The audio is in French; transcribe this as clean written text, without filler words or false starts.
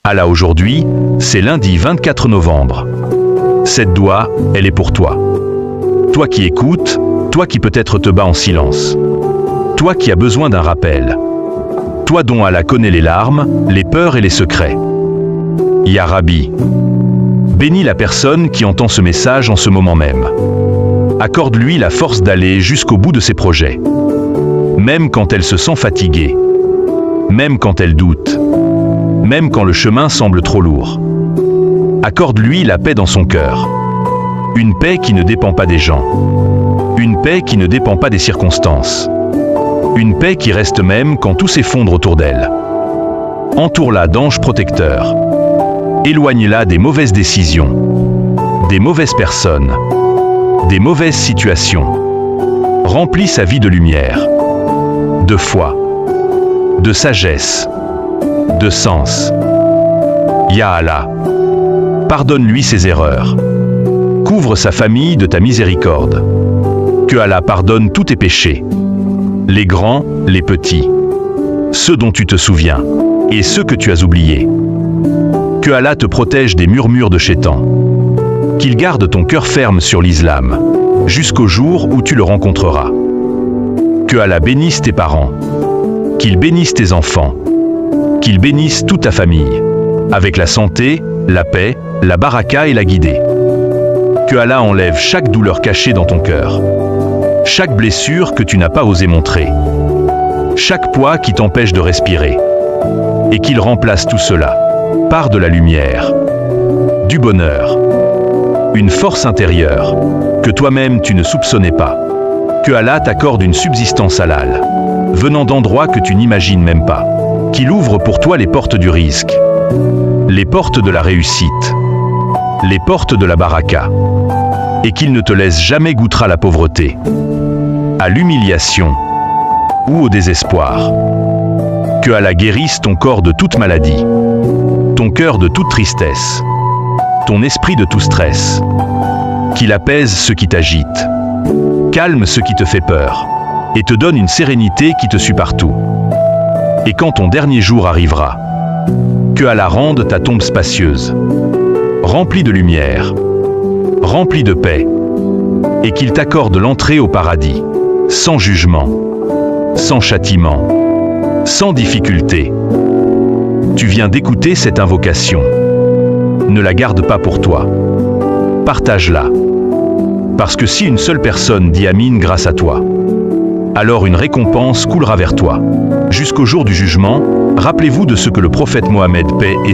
Allah aujourd'hui, c'est lundi 24 novembre. Cette doua, elle est pour toi. Toi qui écoutes, toi qui peut-être te bats en silence. Toi qui as besoin d'un rappel. Toi dont Allah connaît les larmes, les peurs et les secrets. Ya Rabbi, bénis la personne qui entend ce message en ce moment même. Accorde-lui la force d'aller jusqu'au bout de ses projets. Même quand elle se sent fatiguée. Même quand elle doute. Même quand le chemin semble trop lourd. Accorde-lui la paix dans son cœur. Une paix qui ne dépend pas des gens. Une paix qui ne dépend pas des circonstances. Une paix qui reste même quand tout s'effondre autour d'elle. Entoure-la d'anges protecteurs. Éloigne-la des mauvaises décisions, des mauvaises personnes, des mauvaises situations. Remplis sa vie de lumière, de foi, de sagesse, de sens. Ya Allah, pardonne-lui ses erreurs. Couvre sa famille de ta miséricorde. Que Allah pardonne tous tes péchés, les grands, les petits, ceux dont tu te souviens et ceux que tu as oubliés. Que Allah te protège des murmures de Shaitan. Qu'il garde ton cœur ferme sur l'islam, jusqu'au jour où tu le rencontreras. Que Allah bénisse tes parents. Qu'il bénisse tes enfants. Qu'il bénisse toute ta famille, avec la santé, la paix, la baraka et la guidée. Que Allah enlève chaque douleur cachée dans ton cœur. Chaque blessure que tu n'as pas osé montrer. Chaque poids qui t'empêche de respirer. Et qu'il remplace tout cela par de la lumière, du bonheur, une force intérieure que toi-même tu ne soupçonnais pas. Que Allah t'accorde une subsistance halal, venant d'endroits que tu n'imagines même pas. Qu'il ouvre pour toi les portes du risque, les portes de la réussite, les portes de la baraka, et qu'il ne te laisse jamais goûter à la pauvreté, à l'humiliation ou au désespoir. Que Allah guérisse ton corps de toute maladie, ton cœur de toute tristesse, ton esprit de tout stress. Qu'il apaise ce qui t'agite, calme ce qui te fait peur, et te donne une sérénité qui te suit partout. Et quand ton dernier jour arrivera, que Allah rende ta tombe spacieuse, remplie de lumière, remplie de paix, et qu'il t'accorde l'entrée au paradis, sans jugement, sans châtiment, sans difficulté. Tu viens d'écouter cette invocation. Ne la garde pas pour toi. Partage-la. Parce que si une seule personne dit Amin grâce à toi, alors une récompense coulera vers toi. Jusqu'au jour du jugement, rappelez-vous de ce que le prophète Mohammed, paix et